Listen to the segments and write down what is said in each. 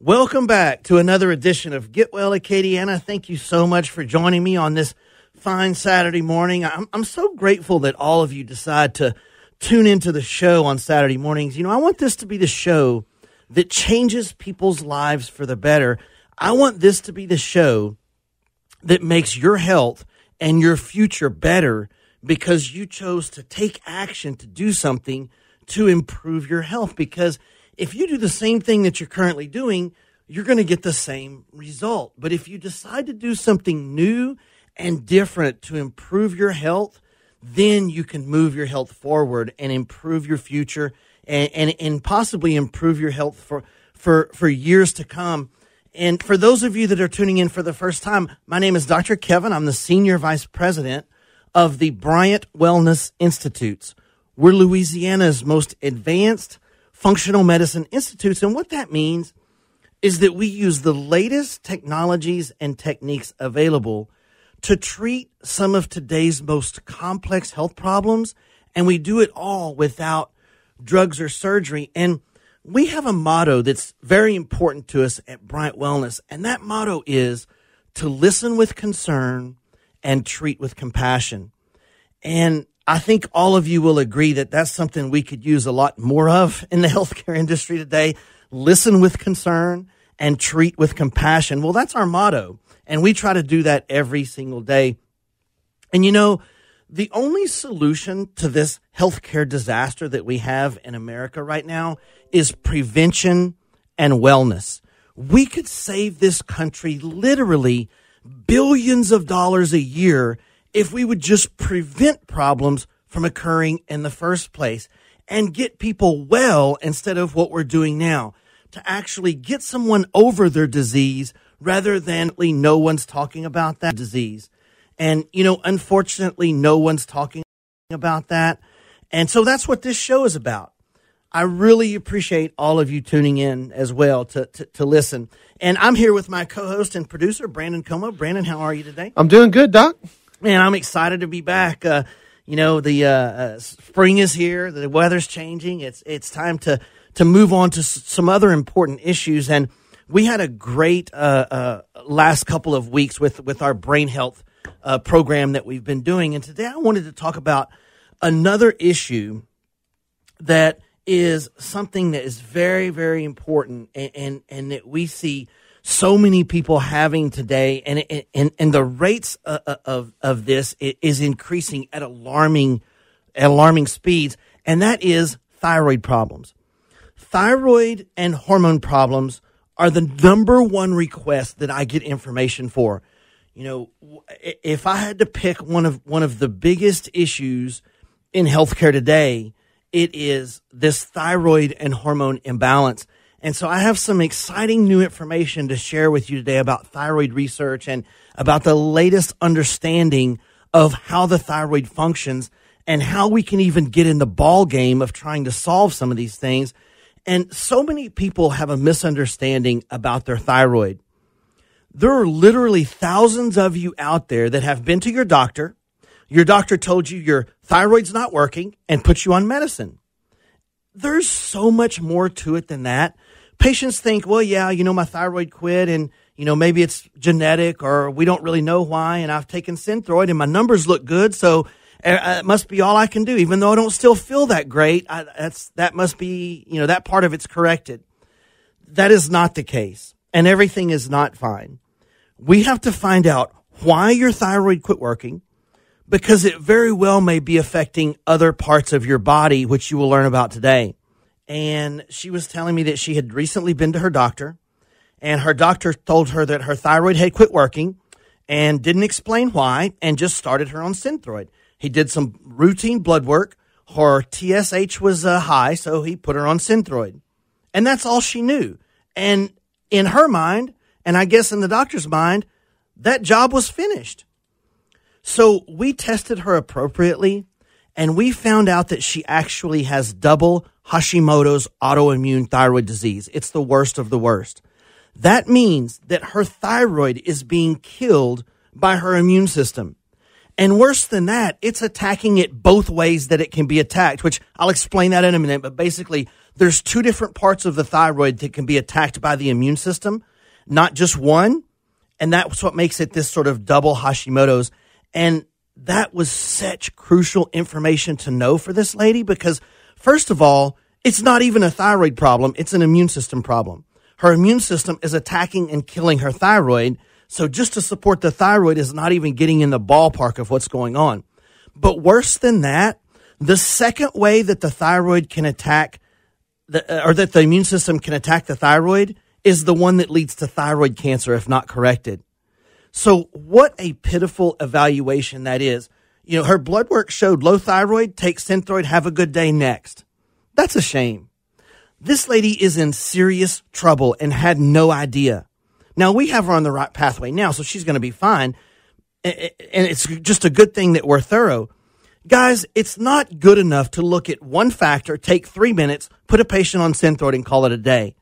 Welcome back to another edition of Get Well, Acadiana. Thank you so much for joining me on this fine Saturday morning. I'm so grateful that all of you decide to tune into the show on Saturday mornings. I want this to be the show that changes people's lives for the better. I want this to be the show that makes your health and your future better because you chose to take action to do something to improve your health. Because if you do the same thing that you're currently doing, you're going to get the same result. But if you decide to do something new and different to improve your health, then you can move your health forward and improve your future and possibly improve your health for years to come. And for those of you that are tuning in for the first time, my name is Dr. Kevin. I'm the Senior Vice President of the Bryant Wellness Institutes. We're Louisiana's most advanced functional medicine institutes. And what that means is that we use the latest technologies and techniques available to treat some of today's most complex health problems. And we do it all without drugs or surgery. And we have a motto that's very important to us at Bryant Wellness. And that motto is to listen with concern and treat with compassion. And I think all of you will agree that that's something we could use a lot more of in the healthcare industry today. Listen with concern and treat with compassion. Well, that's our motto. And we try to do that every single day. And the only solution to this healthcare disaster that we have in America right now is prevention and wellness. We could save this country literally billions of dollars a year if we would just prevent problems from occurring in the first place and get people well instead of what we're doing now, to actually get someone over their disease rather than no one's talking about that disease. And, unfortunately, no one's talking about that. And so that's what this show is about. I really appreciate all of you tuning in as well to listen. And I'm here with my co-host and producer, Brandon Como. Brandon, how are you today? I'm doing good, Doc. Man, I'm excited to be back. The spring is here. The weather's changing. It's time to move on to some other important issues. And we had a great last couple of weeks with our brain health program that we've been doing. And today I wanted to talk about another issue that is something that is very, very important and that we see so many people having today, and the rates of this is increasing at alarming speeds, and that is thyroid problems. Thyroid and hormone problems are the number one request that I get information for. If I had to pick one of the biggest issues in healthcare today, it is this thyroid and hormone imbalance. And so I have some exciting new information to share with you today about thyroid research and about the latest understanding of how the thyroid functions and how we can even get in the ball game of trying to solve some of these things. And so many people have a misunderstanding about their thyroid. There are literally thousands of you out there that have been to your doctor. Your doctor told you your thyroid's not working and put you on medicine. There's so much more to it than that. Patients think, well, yeah, my thyroid quit and, maybe it's genetic or we don't really know why. And I've taken Synthroid and my numbers look good. So it must be all I can do, even though I don't still feel that great. That must be, that part of it's corrected. That is not the case. And everything is not fine. We have to find out why your thyroid quit working, because it very well may be affecting other parts of your body, which you will learn about today. And she was telling me that she had recently been to her doctor, and her doctor told her that her thyroid had quit working and didn't explain why and just started her on Synthroid. He did some routine blood work. Her TSH was high, so he put her on Synthroid. And that's all she knew. And in her mind, and I guess in the doctor's mind, that job was finished. So we tested her appropriately, and we found out that she actually has double Hashimoto's autoimmune thyroid disease. It's the worst of the worst. That means that her thyroid is being killed by her immune system. And worse than that, it's attacking it both ways that it can be attacked, which I'll explain that in a minute. But basically, there's two different parts of the thyroid that can be attacked by the immune system, not just one. And that's what makes it this sort of double Hashimoto's. And that was such crucial information to know for this lady because, first of all, it's not even a thyroid problem. It's an immune system problem. Her immune system is attacking and killing her thyroid. So just to support the thyroid is not even getting in the ballpark of what's going on. But worse than that, the second way that the thyroid can attack, or that the immune system can attack the thyroid is the one that leads to thyroid cancer if not corrected. So what a pitiful evaluation that is. You know, her blood work showed low thyroid, take Synthroid, have a good day next. That's a shame. This lady is in serious trouble and had no idea. Now, we have her on the right pathway now, so she's going to be fine. And it's just a good thing that we're thorough. Guys, it's not good enough to look at one factor, take 3 minutes, put a patient on Synthroid and call it a day.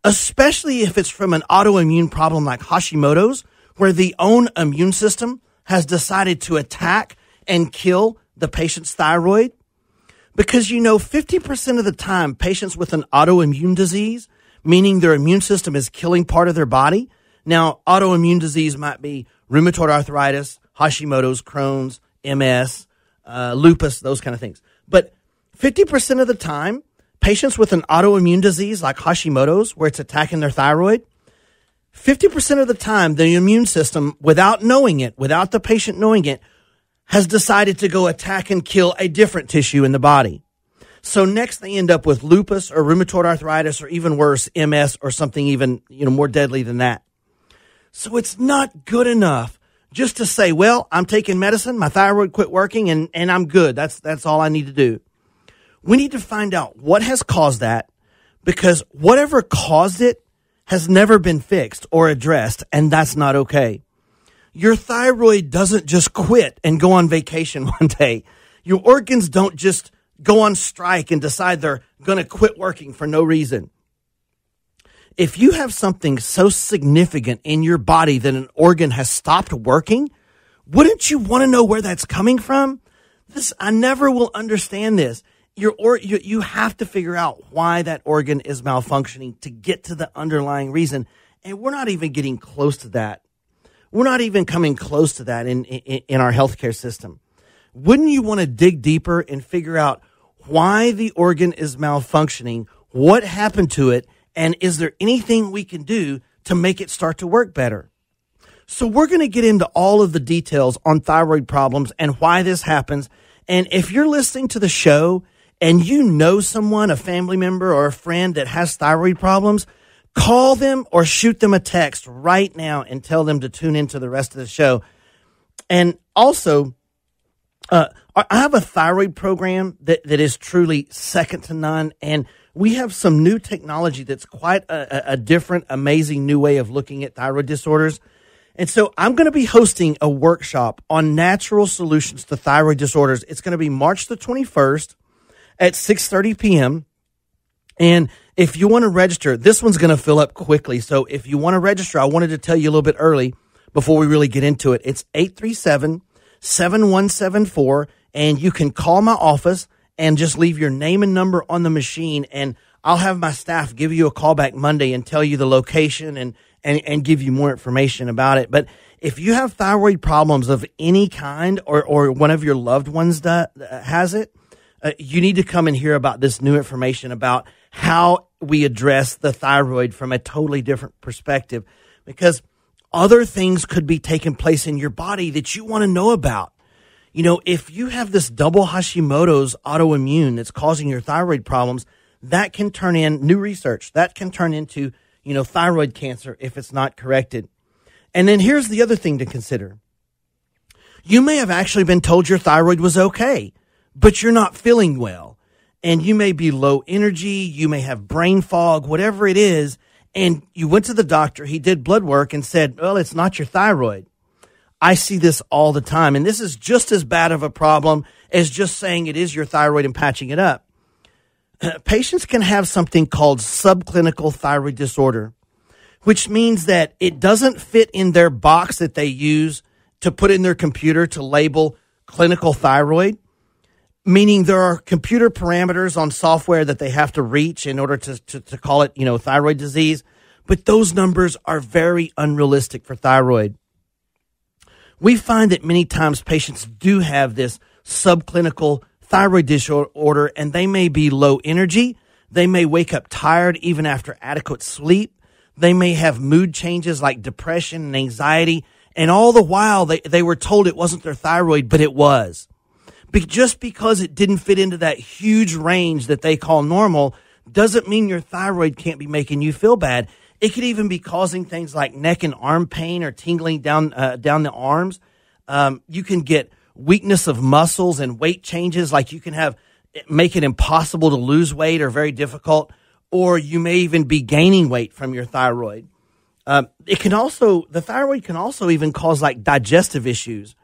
Especially if it's from an autoimmune problem like Hashimoto's, where the own immune system has decided to attack and kill the patient's thyroid. Because, 50% of the time, patients with an autoimmune disease, meaning their immune system is killing part of their body. Now, autoimmune disease might be rheumatoid arthritis, Hashimoto's, Crohn's, MS, lupus, those kind of things. But 50% of the time, patients with an autoimmune disease like Hashimoto's, where it's attacking their thyroid, 50% of the time, the immune system, without knowing it, without the patient knowing it, has decided to go attack and kill a different tissue in the body. So next they end up with lupus or rheumatoid arthritis or even worse, MS or something even, more deadly than that. So it's not good enough just to say, well, I'm taking medicine, my thyroid quit working and I'm good. That's all I need to do. We need to find out what has caused that because whatever caused it has never been fixed or addressed, and that's not okay. Your thyroid doesn't just quit and go on vacation one day. Your organs don't just go on strike and decide they're going to quit working for no reason. If you have something so significant in your body that an organ has stopped working, wouldn't you want to know where that's coming from? I never will understand this. You have to figure out why that organ is malfunctioning to get to the underlying reason. And we're not even getting close to that. We're not even coming close to that in our healthcare system. Wouldn't you want to dig deeper and figure out why the organ is malfunctioning, what happened to it, and is there anything we can do to make it start to work better? So we're going to get into all of the details on thyroid problems and why this happens. And if you're listening to the show and you know someone, a family member or a friend that has thyroid problems, call them or shoot them a text right now and tell them to tune into the rest of the show. And also, I have a thyroid program that is truly second to none. And we have some new technology that's quite a different, amazing new way of looking at thyroid disorders. And so I'm going to be hosting a workshop on natural solutions to thyroid disorders. It's going to be March the 21st at 6:30 p.m. And if you want to register, this one's going to fill up quickly. So if you want to register, I wanted to tell you a little bit early before we really get into it. It's 837-7174, and you can call my office and just leave your name and number on the machine, and I'll have my staff give you a call back Monday and tell you the location and give you more information about it. But if you have thyroid problems of any kind or one of your loved ones has it, you need to come and hear about this new information about how we address the thyroid from a totally different perspective, because other things could be taking place in your body that you want to know about. If you have this double Hashimoto's autoimmune that's causing your thyroid problems, that can turn in new research. That can turn into, thyroid cancer if it's not corrected. And then here's the other thing to consider. You may have actually been told your thyroid was okay, but you're not feeling well. And you may be low energy. You may have brain fog, whatever it is. And you went to the doctor. He did blood work and said, well, it's not your thyroid. I see this all the time. And this is just as bad of a problem as just saying it is your thyroid and patching it up. Patients can have something called subclinical thyroid disorder, which means that it doesn't fit in their box that they use to put in their computer to label clinical thyroid, meaning there are computer parameters on software that they have to reach in order to call it, thyroid disease. But those numbers are very unrealistic for thyroid. We find that many times patients do have this subclinical thyroid disorder, and they may be low energy. They may wake up tired even after adequate sleep. They may have mood changes like depression and anxiety. And all the while they were told it wasn't their thyroid, but it was. Just because it didn't fit into that huge range that they call normal doesn't mean your thyroid can't be making you feel bad. It could even be causing things like neck and arm pain or tingling down the arms. You can get weakness of muscles and weight changes, like you can make it impossible to lose weight or very difficult, or you may even be gaining weight from your thyroid. The thyroid can also even cause like digestive issues,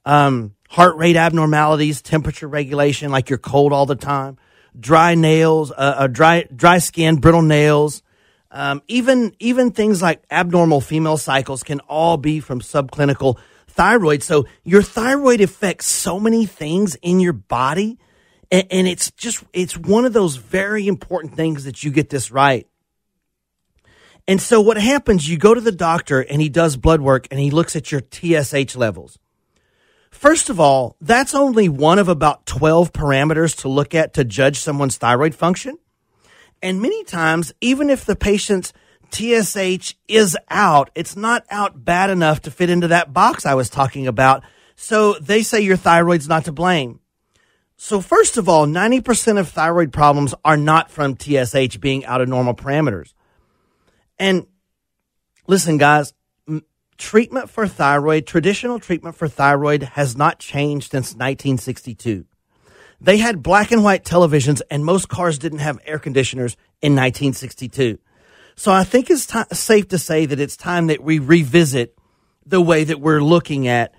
heart rate abnormalities, temperature regulation, like you're cold all the time, dry nails, dry skin, brittle nails, even things like abnormal female cycles can all be from subclinical thyroid. So your thyroid affects so many things in your body, and it's one of those very important things that you get this right. And so what happens, you go to the doctor and he does blood work and he looks at your TSH levels. First of all, that's only one of about 12 parameters to look at to judge someone's thyroid function. And many times, even if the patient's TSH is out, it's not out bad enough to fit into that box I was talking about. So they say your thyroid's not to blame. So first of all, 90% of thyroid problems are not from TSH being out of normal parameters. And listen, guys, traditional treatment for thyroid has not changed since 1962. They had black and white televisions, and most cars didn't have air conditioners in 1962. So I think it's safe to say that it's time that we revisit the way that we're looking at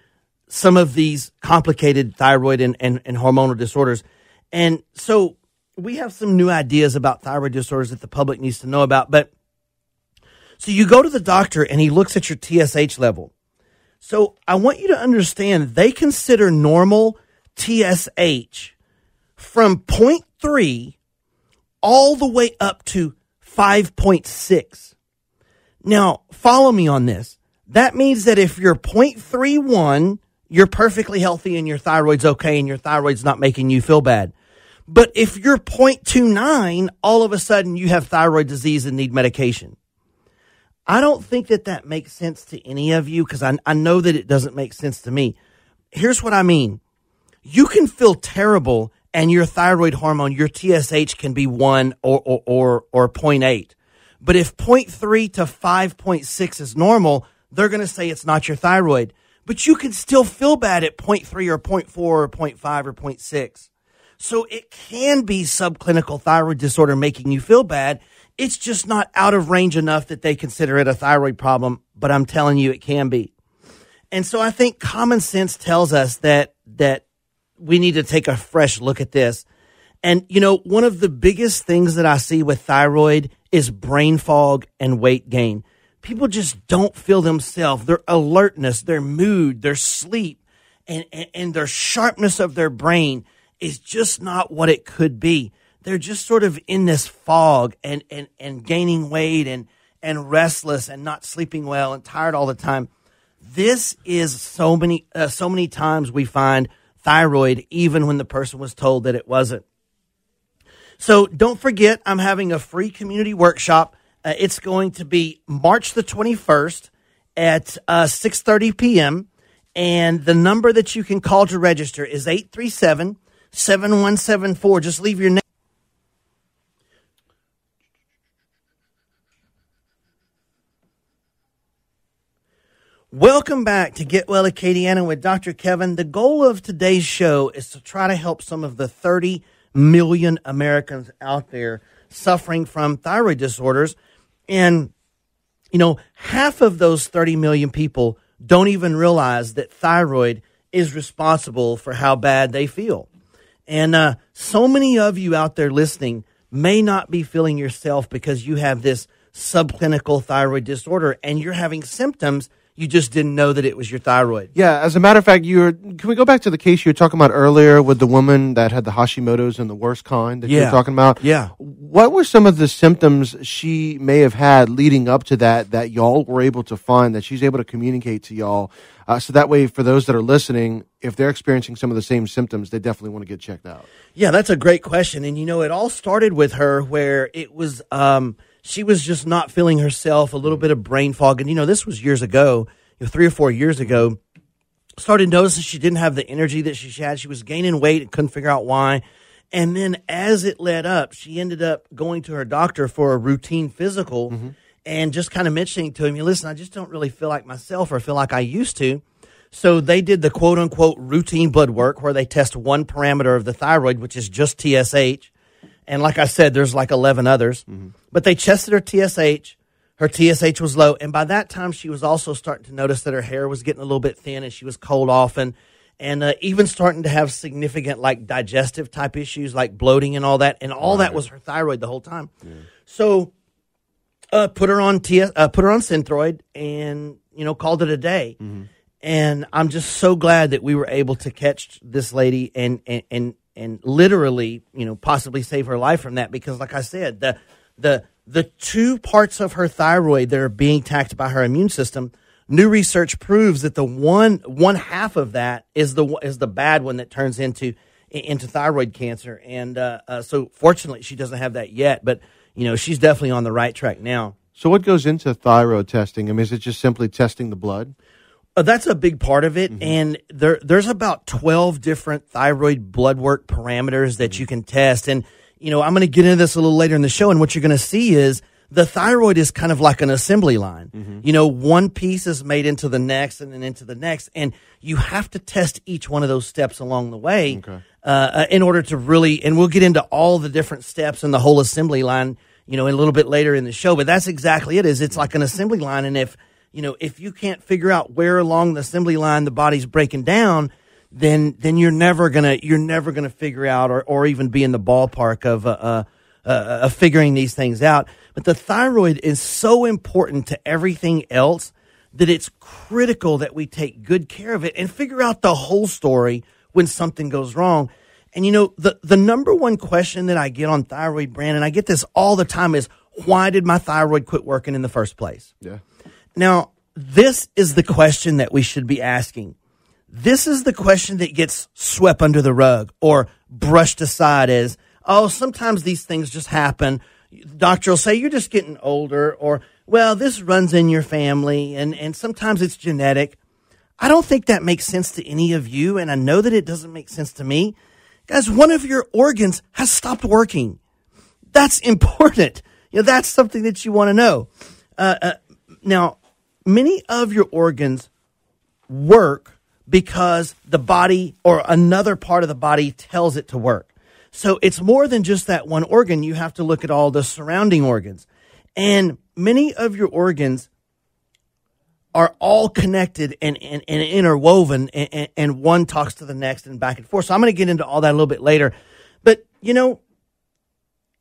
some of these complicated thyroid and hormonal disorders. And so we have some new ideas about thyroid disorders that the public needs to know about. So you go to the doctor and he looks at your TSH level. So I want you to understand they consider normal TSH from 0.3 all the way up to 5.6. Now, follow me on this. That means that if you're 0.31, you're perfectly healthy and your thyroid's okay and your thyroid's not making you feel bad. But if you're 0.29, all of a sudden you have thyroid disease and need medication. I don't think that makes sense to any of you, because I know that it doesn't make sense to me. Here's what I mean. You can feel terrible and your thyroid hormone, your TSH, can be 1 or 0.8. But if 0.3 to 5.6 is normal, they're going to say it's not your thyroid. But you can still feel bad at 0.3 or 0.4 or 0.5 or 0.6. So it can be subclinical thyroid disorder making you feel bad. It's just not out of range enough that they consider it a thyroid problem, but I'm telling you it can be. And so I think common sense tells us that we need to take a fresh look at this. And, one of the biggest things that I see with thyroid is brain fog and weight gain. People just don't feel themselves. Their alertness, their mood, their sleep, and their sharpness of their brain is just not what it could be. They're just sort of in this fog and gaining weight and restless and not sleeping well and tired all the time. This is so many times we find thyroid even when the person was told that it wasn't. So don't forget, I'm having a free community workshop. It's going to be March the 21st at 6:30 p.m. And the number that you can call to register is 837-7174. Just leave your name. Welcome back to Get Well Acadiana with Dr. Kevin. The goal of today's show is to try to help some of the 30 million Americans out there suffering from thyroid disorders. And, half of those 30 million people don't even realize that thyroid is responsible for how bad they feel. And so many of you out there listening may not be feeling yourself because you have this subclinical thyroid disorder and you're having symptoms You just didn't know that it was your thyroid. Yeah, as a matter of fact, can we go back to the case you were talking about earlier with the woman that had the Hashimoto's and the worst kind that you were talking about? Yeah. What were some of the symptoms she may have had leading up to that y'all were able to find, that she's able to communicate to y'all? So that way, for those that are listening, if they're experiencing some of the same symptoms, they definitely want to get checked out. Yeah, that's a great question. And, it all started with her where it was she was just not feeling herself, a little bit of brain fog. And, this was years ago, 3 or 4 years ago. Started noticing she didn't have the energy that she had. She was gaining weight and couldn't figure out why. And then as it led up, she ended up going to her doctor for a routine physical and just kind of mentioning to him, listen, I just don't really feel like myself or feel like I used to. So they did the quote-unquote routine blood work where they test one parameter of the thyroid, which is just TSH. And like I said, there's like 11 others. But they tested her TSH. Her TSH was low. And by that time, she was also starting to notice that her hair was getting a little bit thin and she was cold often. And even starting to have significant like digestive type issues like bloating and all that. And all that was her thyroid the whole time. Yeah. So put her on Synthroid and, called it a day. And I'm just so glad that we were able to catch this lady and literally, possibly save her life from that. Because like I said, the two parts of her thyroid that are being attacked by her immune system, new research proves that the one half of that is the bad one that turns into thyroid cancer. And so fortunately, she doesn't have that yet. But, she's definitely on the right track now. So what goes into thyroid testing? I mean, is it just simply testing the blood? That's a big part of it, and there's about 12 different thyroid blood work parameters that you can test. And, I'm going to get into this a little later in the show, and what you're going to see is the thyroid is kind of like an assembly line. One piece is made into the next and then into the next, and you have to test each one of those steps along the way in order to really, and we'll get into all the different steps and the whole assembly line, in a little bit later in the show, but that's exactly it. It's like an assembly line, and if you can't figure out where along the assembly line the body's breaking down, then you're never gonna figure out or even be in the ballpark of figuring these things out. But the thyroid is so important to everything else that it's critical that we take good care of it and figure out the whole story when something goes wrong. And the number one question that I get on thyroid, Brandon, I get this all the time, is why did my thyroid quit working in the first place? Yeah. Now, this is the question that we should be asking. This is the question that gets swept under the rug or brushed aside as, sometimes these things just happen. Doctor will say, you're just getting older, or, well, this runs in your family, and sometimes it's genetic. I don't think that makes sense to any of you, and I know that it doesn't make sense to me. Guys, one of your organs has stopped working. That's important. That's something that you want to know. Now, many of your organs work because the body or another part of the body tells it to work. So it's more than just that one organ. You have to look at all the surrounding organs. And many of your organs are all connected and interwoven, and one talks to the next and back and forth. So I'm going to get into all that a little bit later. But,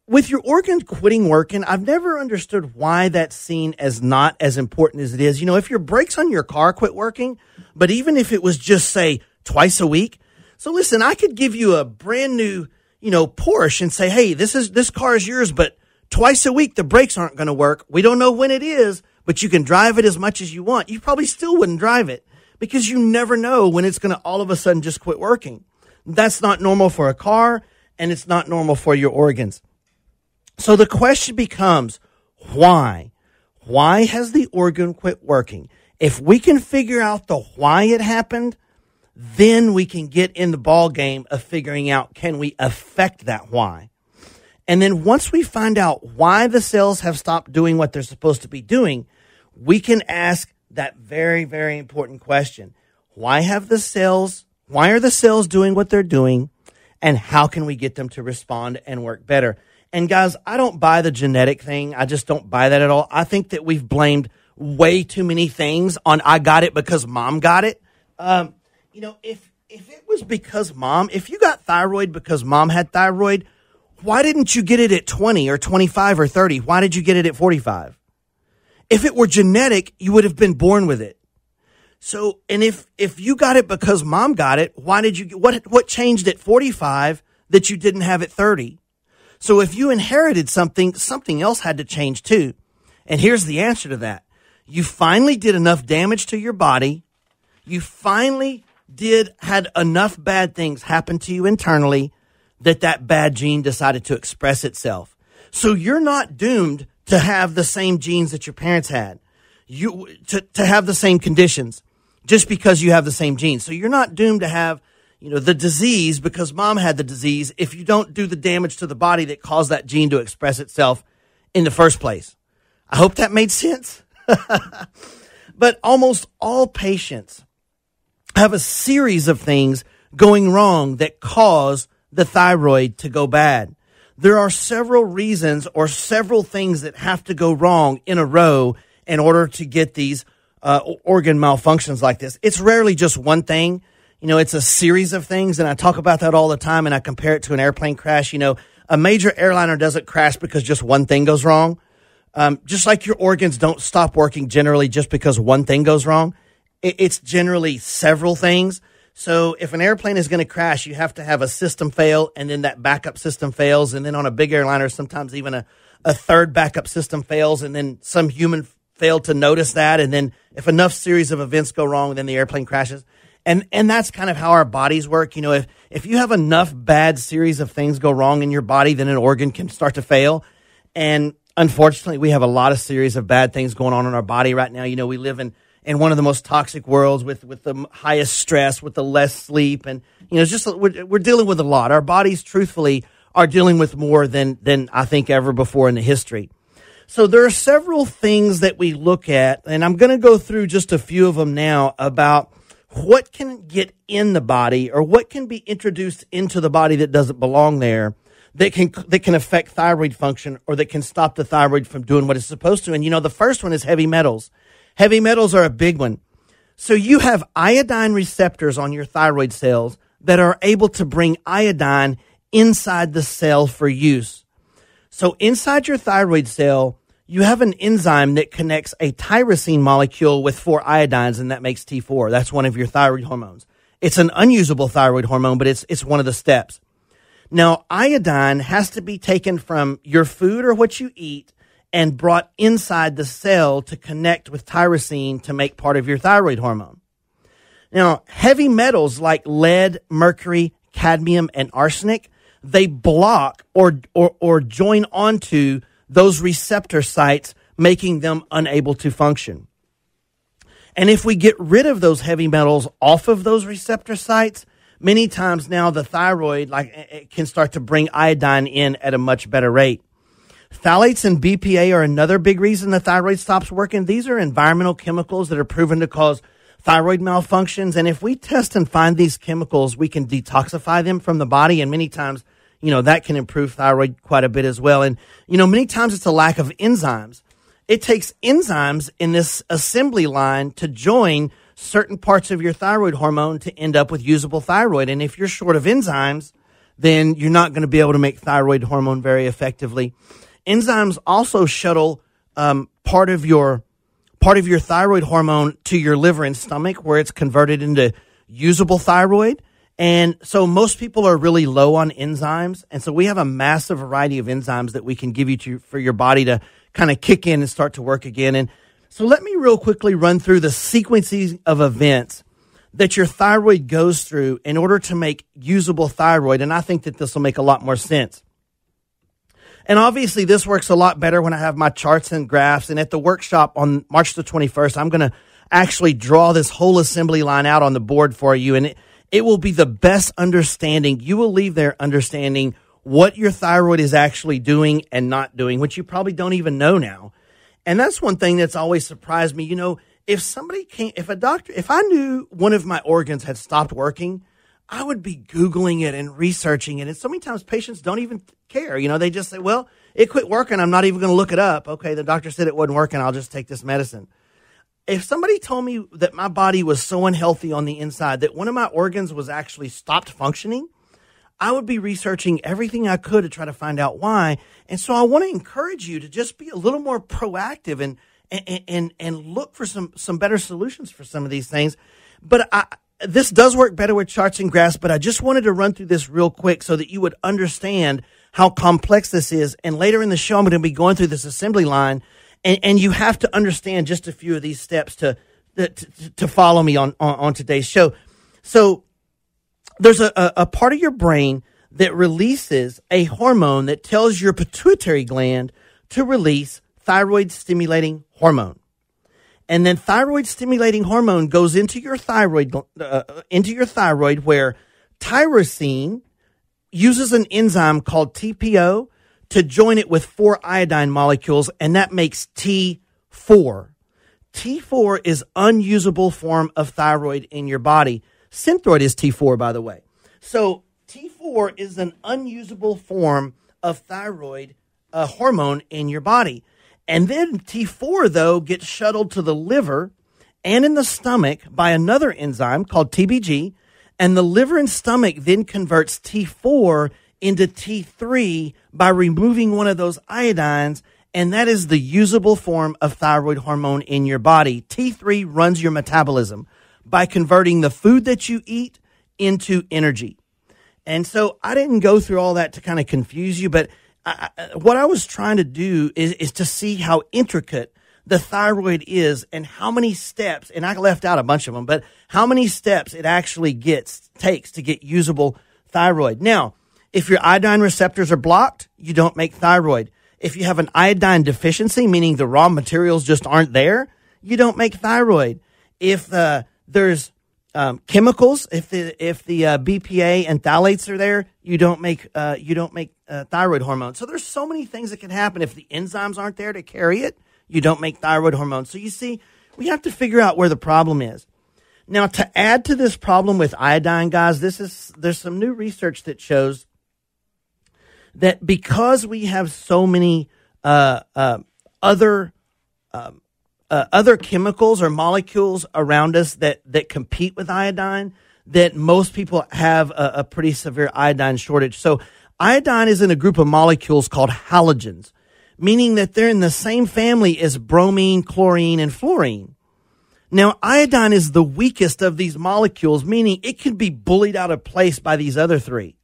with your organs quitting working, I've never understood why that's seen as not as important as it is. If your brakes on your car quit working, but even if it was just, say, twice a week. So listen, I could give you a brand new, Porsche and say, hey, this car is yours, but twice a week the brakes aren't going to work. We don't know when it is, but you can drive it as much as you want. You probably still wouldn't drive it because you never know when it's going to all of a sudden just quit working. That's not normal for a car, and it's not normal for your organs. So the question becomes, why? Why has the organ quit working? If we can figure out the why it happened, then we can get in the ball game of figuring out, can we affect that why? And then once we find out why the cells have stopped doing what they're supposed to be doing, we can ask that very, very important question. Why are the cells doing what they're doing? And how can we get them to respond and work better? And guys, I don't buy the genetic thing. I just don't buy that at all. I think that we've blamed way too many things on I got it because mom got it. If it was because if you got thyroid because mom had thyroid, why didn't you get it at 20 or 25 or 30? Why did you get it at 45? If it were genetic, you would have been born with it. So, and if you got it because mom got it, why did you, what changed at 45 that you didn't have at 30? So if you inherited something, something else had to change too. And here's the answer to that. You finally did enough damage to your body. You finally had enough bad things happen to you internally that bad gene decided to express itself. So you're not doomed to have the same genes that your parents had. To have the same conditions just because you have the same genes. So you're not doomed to have, the disease because mom had the disease if you don't do the damage to the body that caused that gene to express itself in the first place. I hope that made sense. But almost all patients have a series of things going wrong that cause the thyroid to go bad. There are several reasons or several things that have to go wrong in a row in order to get these organ malfunctions like this. It's rarely just one thing. It's a series of things, and I talk about that all the time, and I compare it to an airplane crash. A major airliner doesn't crash because just one thing goes wrong. Just like your organs don't stop working generally just because one thing goes wrong. It's generally several things. So if an airplane is going to crash, you have to have a system fail, and then that backup system fails. And then on a big airliner, sometimes even a third backup system fails, and then some human failed to notice that. And then if enough series of events go wrong, then the airplane crashes. And that's kind of how our bodies work. If you have enough bad series of things go wrong in your body, then an organ can start to fail. And unfortunately, we have a lot of series of bad things going on in our body right now. We live in one of the most toxic worlds with the highest stress, with the less sleep. And, we're dealing with a lot. Our bodies, truthfully, are dealing with more than I think ever before in the history. So there are several things that we look at, and I'm going to go through just a few of them now about what can get in the body or what can be introduced into the body that doesn't belong there that can affect thyroid function or that can stop the thyroid from doing what it's supposed to. And, the first one is heavy metals. Heavy metals are a big one. So you have iodine receptors on your thyroid cells that are able to bring iodine inside the cell for use. So inside your thyroid cell, you have an enzyme that connects a tyrosine molecule with 4 iodines, and that makes T4. That's one of your thyroid hormones. It's an unusable thyroid hormone, but it's one of the steps. Now, iodine has to be taken from your food or what you eat and brought inside the cell to connect with tyrosine to make part of your thyroid hormone. Now, heavy metals like lead, mercury, cadmium, and arsenic, they block or join onto those receptor sites, making them unable to function. And if we get rid of those heavy metals off of those receptor sites, many times now the thyroid it can start to bring iodine in at a much better rate. Phthalates and BPA are another big reason the thyroid stops working. These are environmental chemicals that are proven to cause thyroid malfunctions. And if we test and find these chemicals, we can detoxify them from the body. And many times, that can improve thyroid quite a bit as well. And, many times it's a lack of enzymes. It takes enzymes in this assembly line to join certain parts of your thyroid hormone to end up with usable thyroid. And if you're short of enzymes, then you're not going to be able to make thyroid hormone very effectively. Enzymes also shuttle part of your thyroid hormone to your liver and stomach, where it's converted into usable thyroid. And so most people are really low on enzymes. And so we have a massive variety of enzymes that we can give you for your body to kind of kick in and start to work again. And so let me real quickly run through the sequencing of events that your thyroid goes through in order to make usable thyroid. And I think that this will make a lot more sense. And obviously this works a lot better when I have my charts and graphs. And at the workshop on March the 21st, I'm going to actually draw this whole assembly line out on the board for you. And it will be the best understanding. You will leave there understanding what your thyroid is actually doing and not doing, which you probably don't even know now. And that's one thing that's always surprised me. If I knew one of my organs had stopped working, I would be Googling it and researching it. And so many times patients don't even care. They just say, well, it quit working. I'm not even going to look it up. Okay, the doctor said it wasn't working. I'll just take this medicine. If somebody told me that my body was so unhealthy on the inside that one of my organs was actually stopped functioning, I would be researching everything I could to try to find out why. And so I want to encourage you to just be a little more proactive and look for some better solutions for some of these things. But this does work better with charts and graphs, but I just wanted to run through this real quick so that you would understand how complex this is. And later in the show, I'm going to be going through this assembly line, and you have to understand just a few of these steps to follow me on today's show. So there's a part of your brain that releases a hormone that tells your pituitary gland to release thyroid stimulating hormone. And then thyroid stimulating hormone goes into your thyroid where tyrosine uses an enzyme called TPO to join it with 4 iodine molecules, and that makes T4. T4 is unusable form of thyroid in your body. Synthroid is T4, by the way. So T4 is an unusable form of thyroid hormone in your body. And then T4, though, gets shuttled to the liver and in the stomach by another enzyme called TBG. And the liver and stomach then converts T4 into T3 by removing one of those iodines. And that is the usable form of thyroid hormone in your body. T3 runs your metabolism by converting the food that you eat into energy. And so I didn't go through all that to kind of confuse you, but what I was trying to do is to see how intricate the thyroid is and how many steps, and I left out a bunch of them, but how many steps it actually takes to get usable thyroid. Now, if your iodine receptors are blocked, you don't make thyroid. If you have an iodine deficiency, meaning the raw materials just aren't there, you don't make thyroid. If there's chemicals, if the BPA and phthalates are there, you don't make thyroid hormone. So there's so many things that can happen. If the enzymes aren't there to carry it, you don't make thyroid hormone. So you see, we have to figure out where the problem is. Now, to add to this problem with iodine, guys, there's some new research that shows that because we have so many other chemicals or molecules around us that compete with iodine, that most people have a pretty severe iodine shortage. So iodine is in a group of molecules called halogens, meaning that they're in the same family as bromine, chlorine, and fluorine. Now, iodine is the weakest of these molecules, meaning it can be bullied out of place by these other three.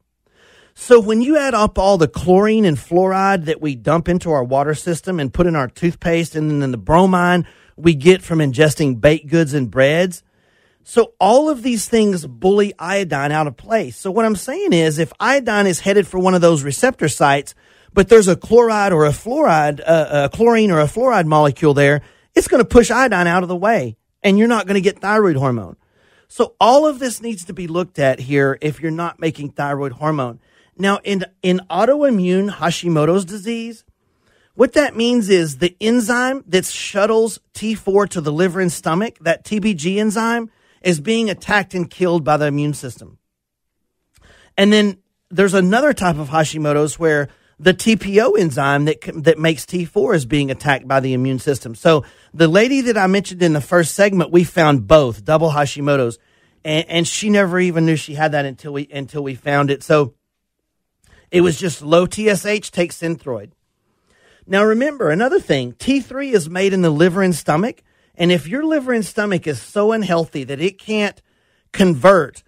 So when you add up all the chlorine and fluoride that we dump into our water system and put in our toothpaste, and then the bromine we get from ingesting baked goods and breads, so all of these things bully iodine out of place. So what I'm saying is, if iodine is headed for one of those receptor sites, but there's a chloride or a fluoride, a chlorine or a fluoride molecule there, it's going to push iodine out of the way, and you're not going to get thyroid hormone. So all of this needs to be looked at here if you're not making thyroid hormone. Now, in autoimmune Hashimoto's disease, what that means is the enzyme that shuttles T4 to the liver and stomach, that TBG enzyme, is being attacked and killed by the immune system. And then there's another type of Hashimoto's where the TPO enzyme that makes T4 is being attacked by the immune system. So the lady that I mentioned in the first segment, we found both, double Hashimoto's, and she never even knew she had that until we found it. So it was just low TSH, take Synthroid. Now remember, another thing, T3 is made in the liver and stomach, and if your liver and stomach is so unhealthy that it can't convert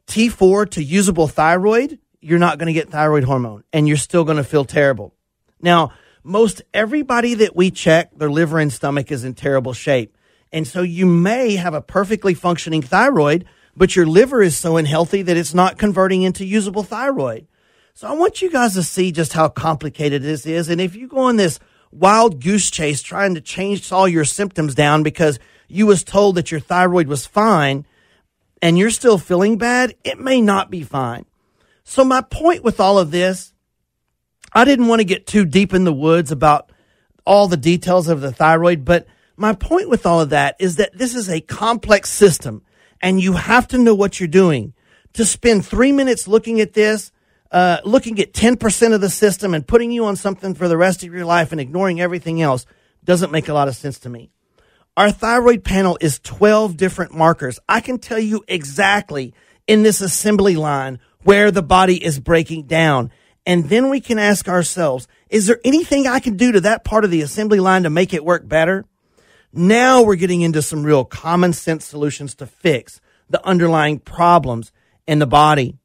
T4 to usable thyroid, you're not going to get thyroid hormone, and you're still going to feel terrible. Now, most everybody that we check, their liver and stomach is in terrible shape, and so you may have a perfectly functioning thyroid, but your liver is so unhealthy that it's not converting into usable thyroid. So I want you guys to see just how complicated this is. And if you go on this wild goose chase trying to change all your symptoms down because you was told that your thyroid was fine and you're still feeling bad, it may not be fine. So my point with all of this, I didn't want to get too deep in the woods about all the details of the thyroid, but my point with all of that is that this is a complex system and you have to know what you're doing. To spend 3 minutes looking at this, looking at 10% of the system and putting you on something for the rest of your life and ignoring everything else doesn't make a lot of sense to me. Our thyroid panel is 12 different markers. I can tell you exactly in this assembly line where the body is breaking down. And then we can ask ourselves, is there anything I can do to that part of the assembly line to make it work better? Now we're getting into some real common sense solutions to fix the underlying problems in the body.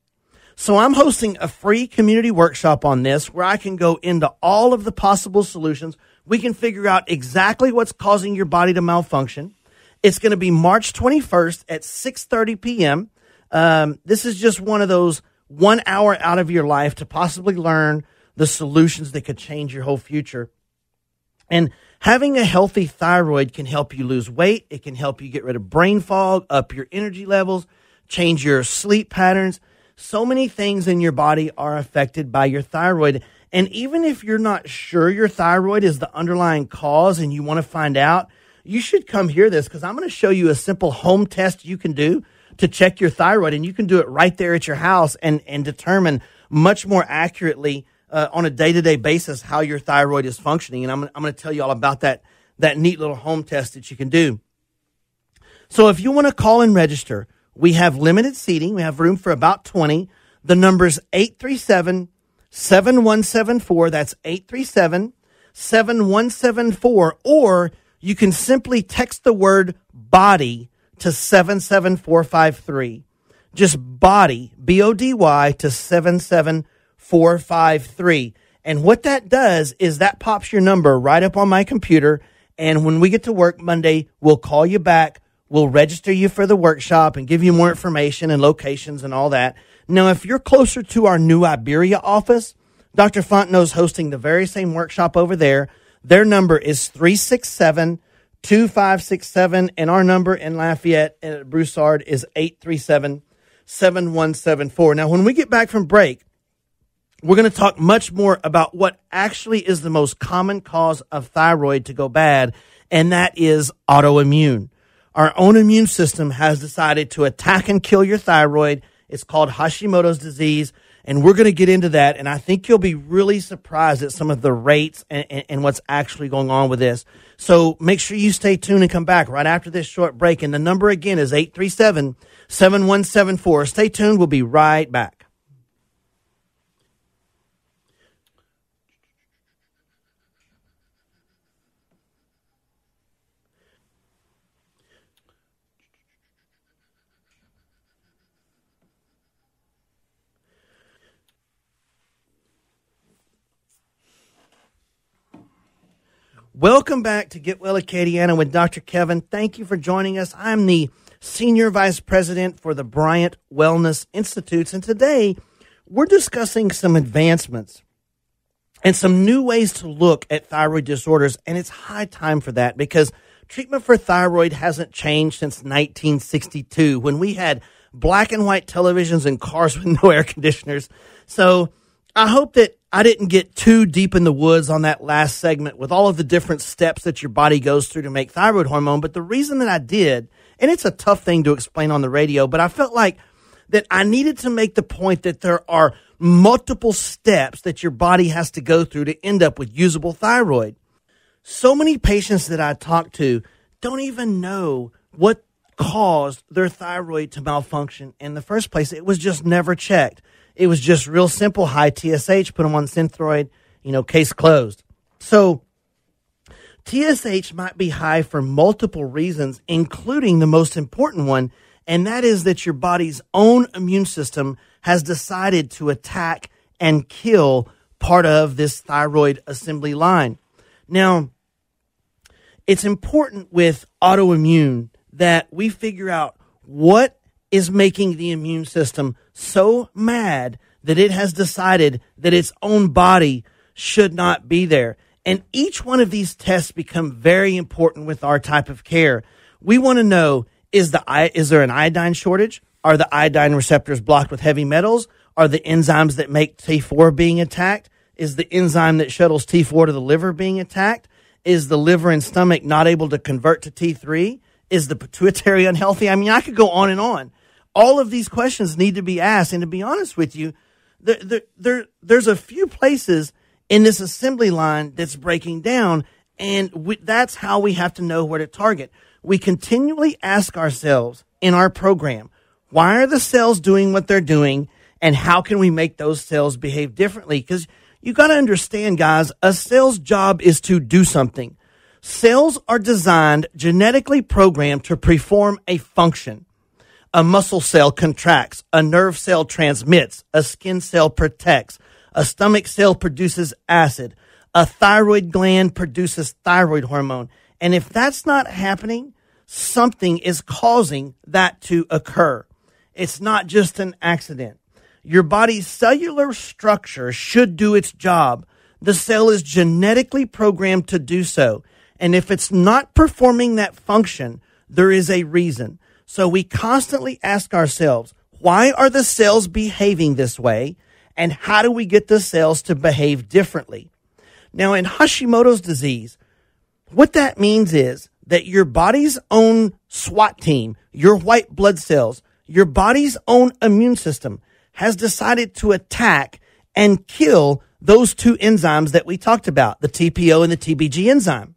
So I'm hosting a free community workshop on this where I can go into all of the possible solutions. We can figure out exactly what's causing your body to malfunction. It's going to be March 21st at 6:30 p.m. This is just one of those 1 hour out of your life to possibly learn the solutions that could change your whole future. And having a healthy thyroid can help you lose weight. It can help you get rid of brain fog, up your energy levels, change your sleep patterns. So many things in your body are affected by your thyroid. And even if you're not sure your thyroid is the underlying cause and you want to find out, you should come hear this, because I'm going to show you a simple home test you can do to check your thyroid. And you can do it right there at your house and determine much more accurately on a day-to-day basis how your thyroid is functioning. And I'm going to tell you all about that neat little home test that you can do. So if you want to call and register, we have limited seating. We have room for about 20. The number's 837-7174. That's 837-7174. Or you can simply text the word BODY to 77453. Just BODY, B-O-D-Y, to 77453. And what that does is that pops your number right up on my computer. And when we get to work Monday, we'll call you back. We'll register you for the workshop and give you more information and locations and all that. Now, if you're closer to our New Iberia office, Dr. Fontenot's hosting the very same workshop over there. Their number is 367-2567, and our number in Lafayette and at Broussard is 837-7174. Now, when we get back from break, we're going to talk much more about what actually is the most common cause of thyroid to go bad, and that is autoimmune. Our own immune system has decided to attack and kill your thyroid. It's called Hashimoto's disease, and we're going to get into that, and I think you'll be really surprised at some of the rates and what's actually going on with this. So make sure you stay tuned and come back right after this short break, and the number again is 837-7174. Stay tuned. We'll be right back. Welcome back to Get Well Acadiana with Dr. Kevin. Thank you for joining us. I'm the Senior Vice President for the Bryant Wellness Institutes, and today we're discussing some advancements and some new ways to look at thyroid disorders, and it's high time for that because treatment for thyroid hasn't changed since 1962 when we had black and white televisions and cars with no air conditioners. So I hope that I didn't get too deep in the woods on that last segment with all of the different steps that your body goes through to make thyroid hormone. But the reason that I did, and it's a tough thing to explain on the radio, but I felt like that I needed to make the point that there are multiple steps that your body has to go through to end up with usable thyroid. So many patients that I talk to don't even know what caused their thyroid to malfunction in the first place. It was just never checked. It was just real simple, high TSH, put them on Synthroid, case closed. So TSH might be high for multiple reasons, including the most important one, and that is that your body's own immune system has decided to attack and kill part of this thyroid assembly line. Now, it's important with autoimmune that we figure out what is making the immune system so mad that it has decided that its own body should not be there. And each one of these tests become very important with our type of care. We want to know, is there an iodine shortage? Are the iodine receptors blocked with heavy metals? Are the enzymes that make T4 being attacked? Is the enzyme that shuttles T4 to the liver being attacked? Is the liver and stomach not able to convert to T3? Is the pituitary unhealthy? I mean, I could go on and on. All of these questions need to be asked. And to be honest with you, there's a few places in this assembly line that's breaking down, and that's how we have to know where to target. We continually ask ourselves in our program, why are the cells doing what they're doing, and how can we make those cells behave differently? Because you got to understand, guys, a cell's job is to do something. Cells are designed, genetically programmed to perform a function. A muscle cell contracts, a nerve cell transmits, a skin cell protects, a stomach cell produces acid, a thyroid gland produces thyroid hormone. And if that's not happening, something is causing that to occur. It's not just an accident. Your body's cellular structure should do its job. The cell is genetically programmed to do so. And if it's not performing that function, there is a reason. So we constantly ask ourselves, why are the cells behaving this way? And how do we get the cells to behave differently? Now, in Hashimoto's disease, what that means is that your body's own SWAT team, your white blood cells, your body's own immune system has decided to attack and kill those two enzymes that we talked about, the TPO and the TBG enzyme.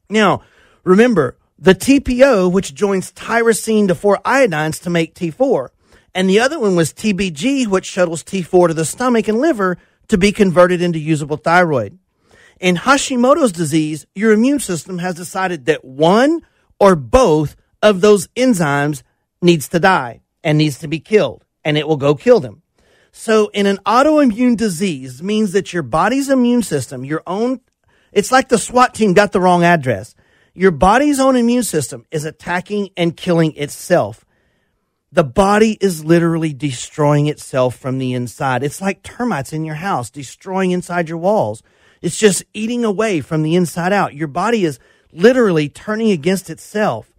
Now, remember, the TPO, which joins tyrosine to 4-iodines to make T4, and the other one was TBG, which shuttles T4 to the stomach and liver to be converted into usable thyroid. In Hashimoto's disease, your immune system has decided that one or both of those enzymes needs to die and needs to be killed, and it will go kill them. So in an autoimmune disease means that your body's immune system, it's like the SWAT team got the wrong address. Your body's own immune system is attacking and killing itself. The body is literally destroying itself from the inside. It's like termites in your house, destroying inside your walls. It's just eating away from the inside out. Your body is literally turning against itself.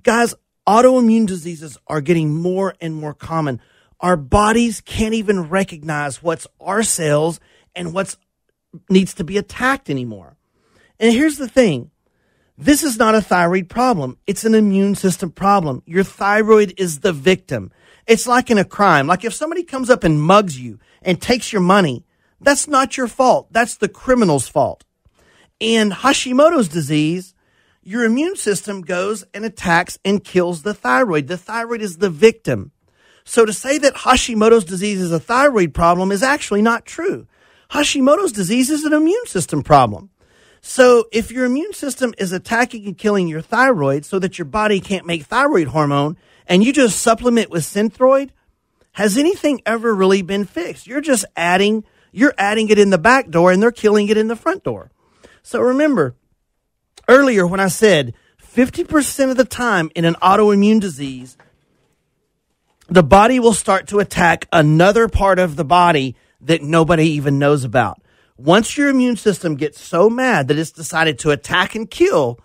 Guys, autoimmune diseases are getting more and more common. Our bodies can't even recognize what's our cells and what needs to be attacked anymore. And here's the thing. This is not a thyroid problem. It's an immune system problem. Your thyroid is the victim. It's like in a crime. Like if somebody comes up and mugs you and takes your money, that's not your fault. That's the criminal's fault. In Hashimoto's disease, your immune system goes and attacks and kills the thyroid. The thyroid is the victim. So to say that Hashimoto's disease is a thyroid problem is actually not true. Hashimoto's disease is an immune system problem. So if your immune system is attacking and killing your thyroid so that your body can't make thyroid hormone and you just supplement with Synthroid, has anything ever really been fixed? You're adding it in the back door and they're killing it in the front door. So remember, earlier when I said 50% of the time in an autoimmune disease, the body will start to attack another part of the body that nobody even knows about. Once your immune system gets so mad that it's decided to attack and kill,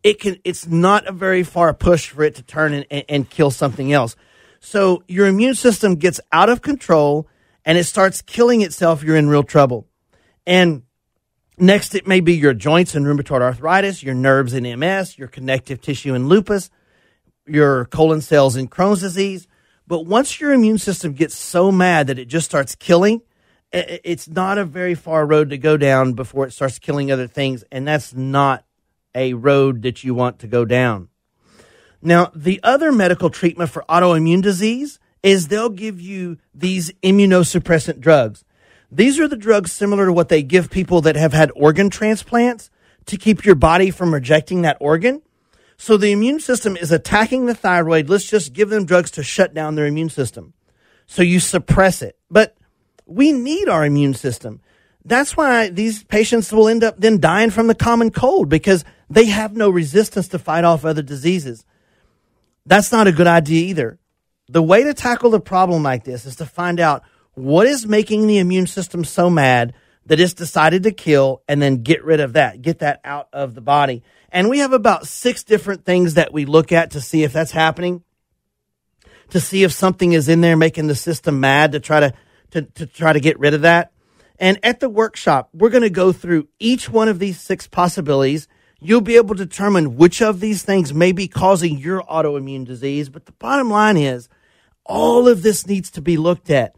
it's not a very far push for it to turn and kill something else. So your immune system gets out of control and it starts killing itself, you're in real trouble. And next, it may be your joints and rheumatoid arthritis, your nerves and MS, your connective tissue and lupus, your colon cells and Crohn's disease. But once your immune system gets so mad that it just starts killing, it's not a very far road to go down before it starts killing other things. And that's not a road that you want to go down. Now, the other medical treatment for autoimmune disease is they'll give you these immunosuppressant drugs. These are the drugs similar to what they give people that have had organ transplants to keep your body from rejecting that organ. So the immune system is attacking the thyroid. Let's just give them drugs to shut down their immune system. So you suppress it. But we need our immune system. That's why these patients will end up then dying from the common cold because they have no resistance to fight off other diseases. That's not a good idea either. The way to tackle the problem like this is to find out what is making the immune system so mad that it's decided to kill and then get rid of that, get that out of the body. And we have about 6 different things that we look at to see if that's happening, to see if something is in there making the system mad to try to get rid of that. And at the workshop, we're going to go through each one of these 6 possibilities. You'll be able to determine which of these things may be causing your autoimmune disease. But the bottom line is all of this needs to be looked at.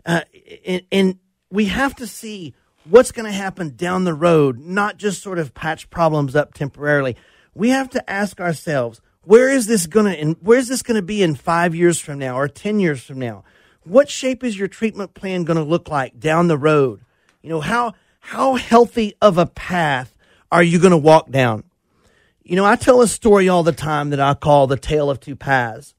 And we have to see what's going to happen down the road, not just sort of patch problems up temporarily. We have to ask ourselves, where is this going to be in 5 years from now or 10 years from now? What shape is your treatment plan going to look like down the road? You know, how healthy of a path are you going to walk down? You know, I tell a story all the time that I call the tale of two paths.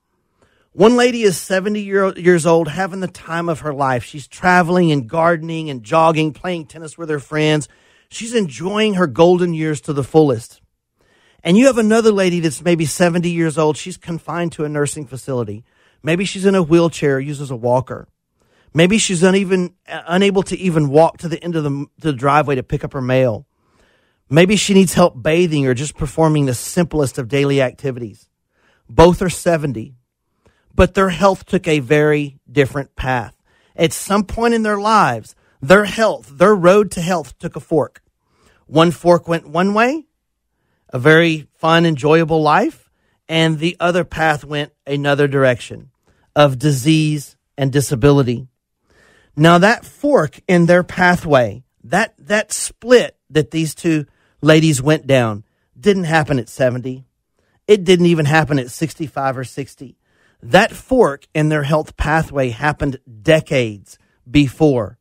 One lady is 70 years old, having the time of her life. She's traveling and gardening and jogging, playing tennis with her friends. She's enjoying her golden years to the fullest. And you have another lady that's maybe 70 years old. She's confined to a nursing facility. Maybe she's in a wheelchair, uses a walker. Maybe she's unable to even walk to the end of the driveway to pick up her mail. Maybe she needs help bathing or just performing the simplest of daily activities. Both are 70, but their health took a very different path. At some point in their lives, their road to health took a fork. One fork went one way, a very fun, enjoyable life, and the other path went another direction of disease and disability. Now that fork in their pathway, that split that these two ladies went down didn't happen at 70. It didn't even happen at 65 or 60. That fork in their health pathway happened decades before.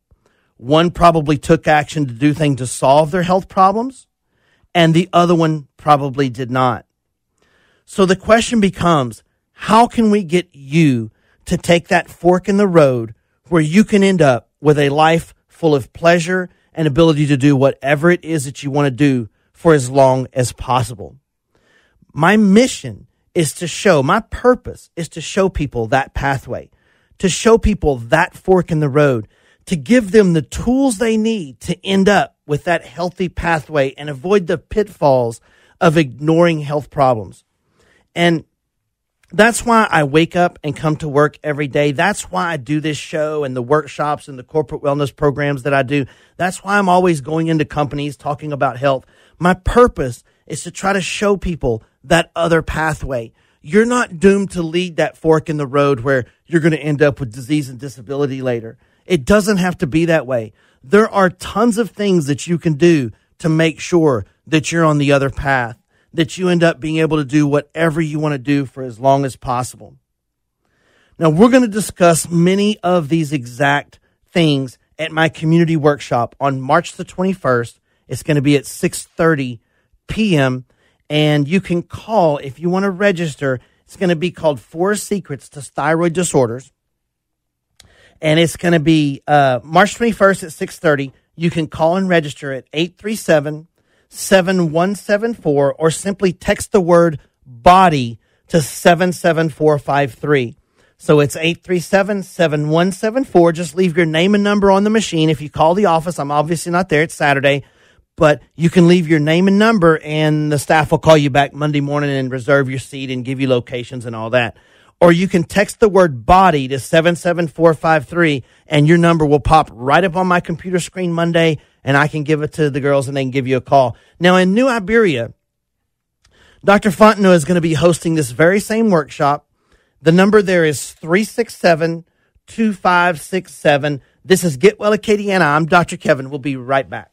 One probably took action to do things to solve their health problems, and the other one probably did not. So the question becomes, how can we get you to take that fork in the road where you can end up with a life full of pleasure and ability to do whatever it is that you want to do for as long as possible? My mission is to show, my purpose is to show people that pathway, to show people that fork in the road, to give them the tools they need to end up with that healthy pathway and avoid the pitfalls of ignoring health problems. And that's why I wake up and come to work every day. That's why I do this show and the workshops and the corporate wellness programs that I do. That's why I'm always going into companies talking about health. My purpose is to try to show people that other pathway. You're not doomed to lead that fork in the road where you're going to end up with disease and disability later. It doesn't have to be that way. There are tons of things that you can do to make sure that you're on the other path, that you end up being able to do whatever you want to do for as long as possible. Now, we're going to discuss many of these exact things at my community workshop on March the 21st. It's going to be at 6:30 p.m., and you can call if you want to register. It's going to be called 4 Secrets to Thyroid Disorders, and it's going to be March 21st at 6:30. You can call and register at 837-7174, or simply text the word body to 77453. So it's 837-7174. Just leave your name and number on the machine. If you call the office, I'm obviously not there. It's Saturday, but you can leave your name and number, and the staff will call you back Monday morning and reserve your seat and give you locations and all that. Or you can text the word body to 77453, and your number will pop right up on my computer screen Monday, and I can give it to the girls, and they can give you a call. Now, in New Iberia, Dr. Fontenot is going to be hosting this very same workshop. The number there is 367-2567. This is Get Well Acadiana. I'm Dr. Kevin. We'll be right back.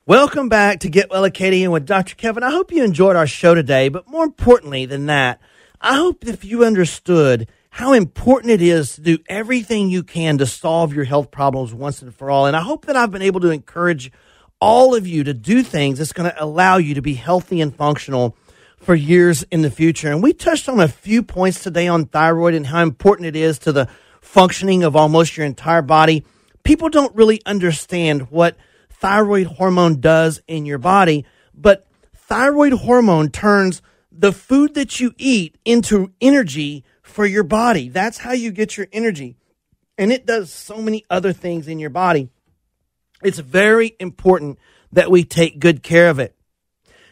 Welcome back to Get Well Acadiana with Dr. Kevin. I hope you enjoyed our show today, but more importantly than that, I hope that if you understood how important it is to do everything you can to solve your health problems once and for all. And I hope that I've been able to encourage all of you to do things that's going to allow you to be healthy and functional for years in the future. And we touched on a few points today on thyroid and how important it is to the functioning of almost your entire body. People don't really understand what thyroid hormone does in your body, but thyroid hormone turns the food that you eat into energy for your body. That's how you get your energy. And it does so many other things in your body. It's very important that we take good care of it.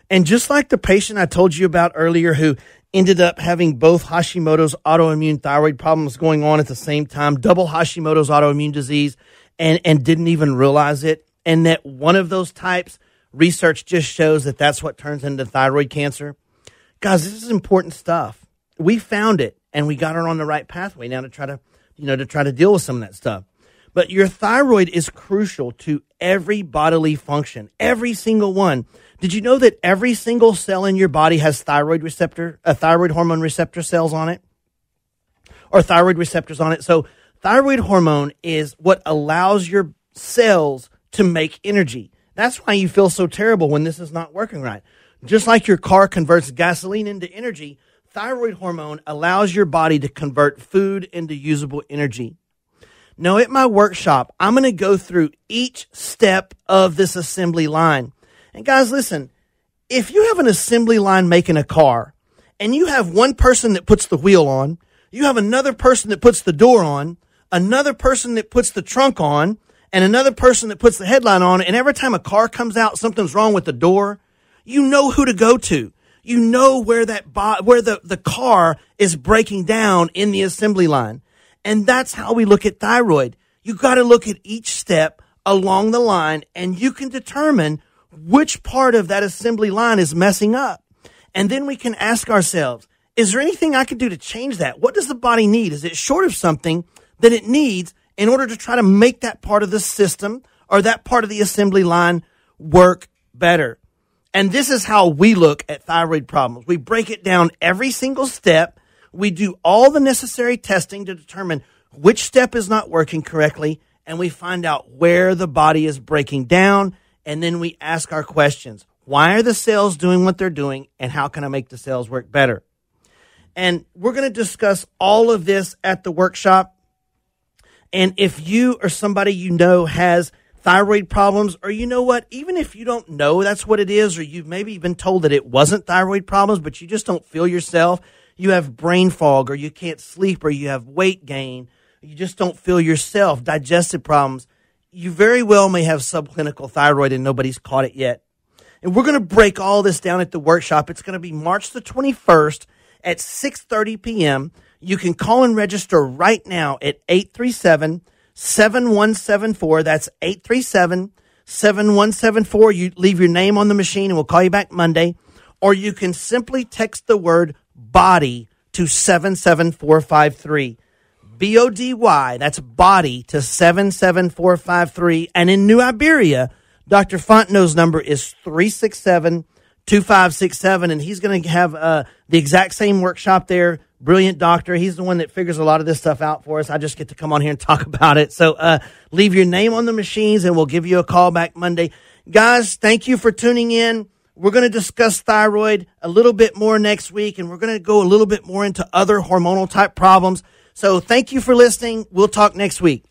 And just like the patient I told you about earlier who ended up having both Hashimoto's autoimmune thyroid problems going on at the same time, double Hashimoto's autoimmune disease, and didn't even realize it, and that one of those types, research just shows that that's what turns into thyroid cancer. Guys, this is important stuff. We found it, and we got her on the right pathway now to try to deal with some of that stuff. But your thyroid is crucial to every bodily function, every single one. Did you know that every single cell in your body has thyroid hormone receptor cells on it? Or thyroid receptors on it. So thyroid hormone is what allows your cells to make energy. That's why you feel so terrible when this is not working right. Just like your car converts gasoline into energy, thyroid hormone allows your body to convert food into usable energy. Now, at my workshop, I'm going to go through each step of this assembly line. And guys, listen, if you have an assembly line making a car, and you have one person that puts the wheel on, you have another person that puts the door on, another person that puts the trunk on, and another person that puts the headlight on, and every time a car comes out, something's wrong with the door, you know who to go to. You know where the car is breaking down in the assembly line. And that's how we look at thyroid. You got to look at each step along the line, and you can determine which part of that assembly line is messing up. And then we can ask ourselves, is there anything I can do to change that? What does the body need? Is it short of something that it needs in order to try to make that part of the system or that part of the assembly line work better? And this is how we look at thyroid problems. We break it down every single step. We do all the necessary testing to determine which step is not working correctly, and we find out where the body is breaking down, and then we ask our questions. Why are the cells doing what they're doing, and how can I make the cells work better? And we're going to discuss all of this at the workshop. And if you or somebody you know has thyroid problems, or you know what, even if you don't know that's what it is, or you've maybe been told that it wasn't thyroid problems, but you just don't feel yourself, you have brain fog, or you can't sleep, or you have weight gain, you just don't feel yourself, digestive problems, you very well may have subclinical thyroid and nobody's caught it yet. And we're going to break all this down at the workshop. It's going to be March the 21st at 6:30 p.m. You can call and register right now at 837-7174. That's 837-7174. You leave your name on the machine and we'll call you back Monday. Or you can simply text the word BODY to 77453. BODY, that's body to 77453. And in New Iberia, Dr. Fontenot's number is 367-2567. And he's going to have the exact same workshop there. Brilliant doctor. He's the one that figures a lot of this stuff out for us. I just get to come on here and talk about it. So leave your name on the machines and we'll give you a call back Monday. Guys, thank you for tuning in. We're going to discuss thyroid a little bit more next week, and we're going to go a little bit more into other hormonal type problems. So thank you for listening. We'll talk next week.